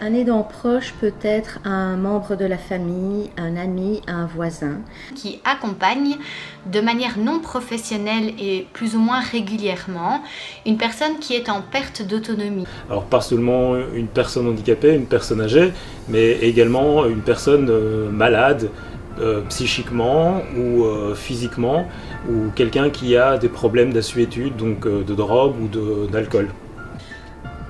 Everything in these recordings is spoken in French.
Un aidant proche peut être un membre de la famille, un ami, un voisin. Qui accompagne de manière non professionnelle et plus ou moins régulièrement une personne qui est en perte d'autonomie. Alors pas seulement une personne handicapée, une personne âgée, mais également une personne malade, psychiquement ou physiquement, ou quelqu'un qui a des problèmes d'assuétude, donc de drogue ou d'alcool.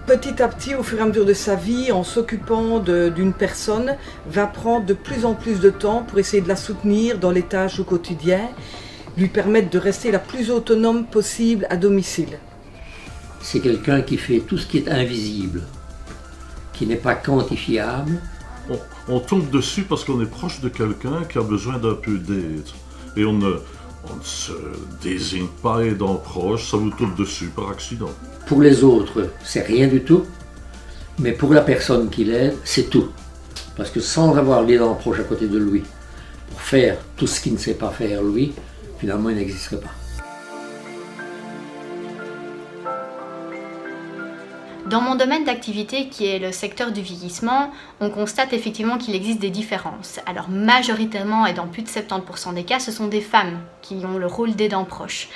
Petit à petit, au fur et à mesure de sa vie, en s'occupant d'une personne, va prendre de plus en plus de temps pour essayer de la soutenir dans les tâches au quotidien, lui permettre de rester la plus autonome possible à domicile. C'est quelqu'un qui fait tout ce qui est invisible, qui n'est pas quantifiable. On tombe dessus parce qu'on est proche de quelqu'un qui a besoin d'un peu d'aide. Et on ne se désigne pas aidant proche, ça vous tombe dessus par accident. Pour les autres, c'est rien du tout, mais pour la personne qui l'aide, c'est tout. Parce que sans avoir l'aidant proche à côté de lui, pour faire tout ce qu'il ne sait pas faire lui, finalement il n'existerait pas. Dans mon domaine d'activité qui est le secteur du vieillissement, on constate effectivement qu'il existe des différences. Alors majoritairement et dans plus de 70% des cas, ce sont des femmes qui ont le rôle d'aidant proche.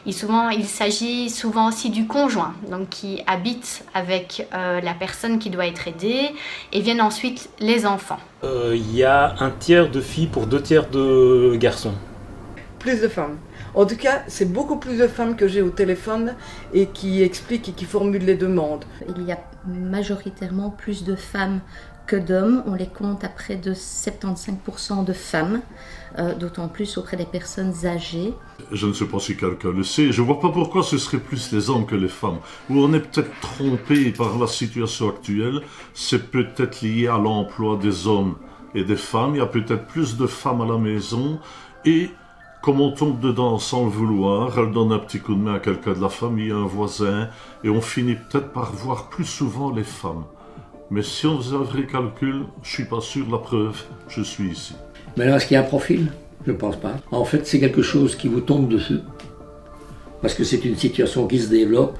Il s'agit souvent aussi du conjoint, donc qui habite avec la personne qui doit être aidée, et viennent ensuite les enfants. Il y a un tiers de filles pour 2 tiers de garçons. Plus de femmes. En tout cas, c'est beaucoup plus de femmes que j'ai au téléphone et qui expliquent et qui formulent les demandes. Il y a majoritairement plus de femmes que d'hommes. On les compte à près de 75% de femmes, d'autant plus auprès des personnes âgées. Je ne sais pas si quelqu'un le sait, je ne vois pas pourquoi ce serait plus les hommes que les femmes. Ou on est peut-être trompé par la situation actuelle, c'est peut-être lié à l'emploi des hommes et des femmes. Il y a peut-être plus de femmes à la maison et comme on tombe dedans sans le vouloir, elle donne un petit coup de main à quelqu'un de la famille, à un voisin, et on finit peut-être par voir plus souvent les femmes. Mais si on faisait un vrai calcul, je suis pas sûr, la preuve, je suis ici. Mais là, est-ce qu'il y a un profil? Je ne pense pas. En fait, c'est quelque chose qui vous tombe dessus. Parce que c'est une situation qui se développe,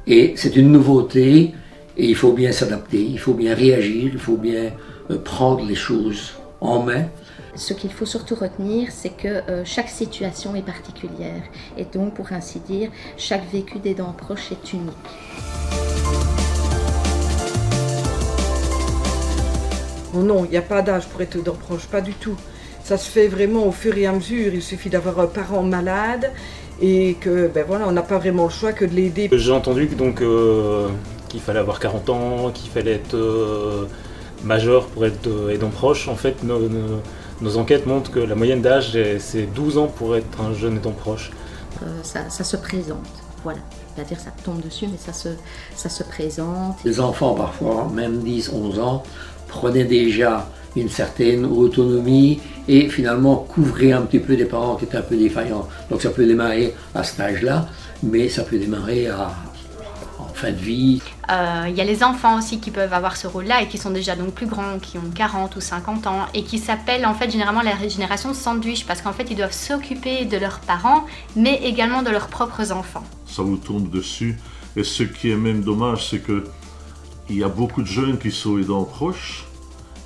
et c'est une nouveauté, et il faut bien s'adapter, il faut bien réagir, il faut bien prendre les choses en main. Ce qu'il faut surtout retenir, c'est que chaque situation est particulière et donc, pour ainsi dire, chaque vécu d'aidant proche est unique. Oh non, il n'y a pas d'âge pour être aidant proche, pas du tout. Ça se fait vraiment au fur et à mesure. Il suffit d'avoir un parent malade et que, on n'a pas vraiment le choix que de l'aider. J'ai entendu donc, qu'il fallait avoir 40 ans, qu'il fallait être majeur pour être aidant proche. En fait, nos enquêtes montrent que la moyenne d'âge, c'est 12 ans pour être un jeune aidant proche. Ça se présente, voilà. C'est-à-dire ça tombe dessus, mais ça se présente. Les enfants, parfois, même 10, 11 ans, prenaient déjà une certaine autonomie et finalement couvraient un petit peu des parents qui étaient un peu défaillants. Donc ça peut démarrer à cet âge-là, mais ça peut démarrer en fin de vie. Il y a les enfants aussi qui peuvent avoir ce rôle-là et qui sont déjà donc plus grands, qui ont 40 ou 50 ans et qui s'appellent en fait généralement la génération sandwich parce qu'en fait ils doivent s'occuper de leurs parents mais également de leurs propres enfants. Ça vous tombe dessus et ce qui est même dommage c'est que il y a beaucoup de jeunes qui sont aidants proches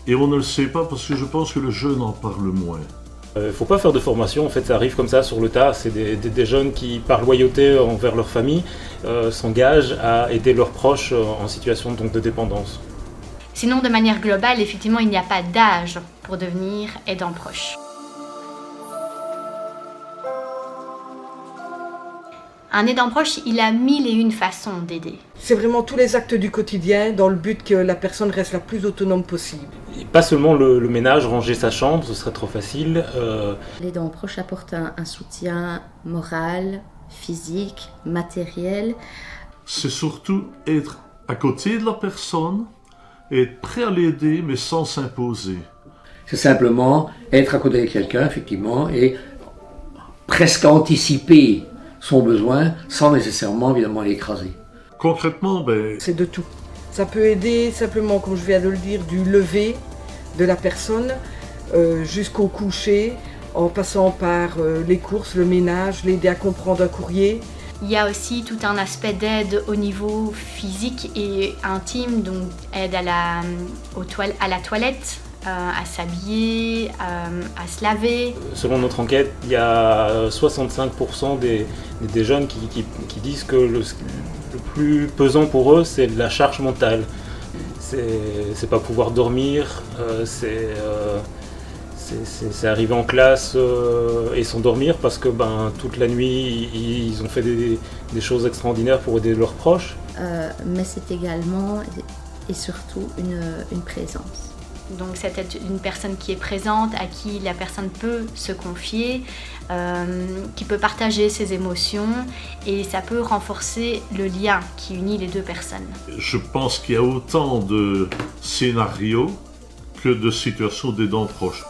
et on ne le sait pas parce que je pense que le jeune en parle moins. Il ne faut pas faire de formation, en fait ça arrive comme ça sur le tas, c'est des jeunes qui par loyauté envers leur famille s'engagent à aider leurs proches en situation donc, de dépendance. Sinon de manière globale, effectivement il n'y a pas d'âge pour devenir aidant proche. Un aidant proche, il a 1001 façons d'aider. C'est vraiment tous les actes du quotidien dans le but que la personne reste la plus autonome possible. Et pas seulement le ménage, ranger sa chambre, ce serait trop facile. L'aidant proche apporte un soutien moral, physique, matériel. C'est surtout être à côté de la personne et être prêt à l'aider mais sans s'imposer. C'est simplement être à côté de quelqu'un, effectivement, et presque anticiper son besoin sans nécessairement évidemment l'écraser. Concrètement, c'est de tout. Ça peut aider simplement, comme je viens de le dire, du lever de la personne jusqu'au coucher, en passant par les courses, le ménage, l'aider à comprendre un courrier. Il y a aussi tout un aspect d'aide au niveau physique et intime, donc aide à la toilette, à s'habiller, à se laver. Selon notre enquête, il y a 65% des jeunes qui disent que le plus pesant pour eux, c'est la charge mentale. C'est pas pouvoir dormir, c'est arriver en classe et s'endormir parce que toute la nuit ils ont fait des choses extraordinaires pour aider leurs proches. Mais c'est également et surtout une présence. Donc c'est une personne qui est présente, à qui la personne peut se confier, qui peut partager ses émotions et ça peut renforcer le lien qui unit les deux personnes. Je pense qu'il y a autant de scénarios que de situations d'aidants proches.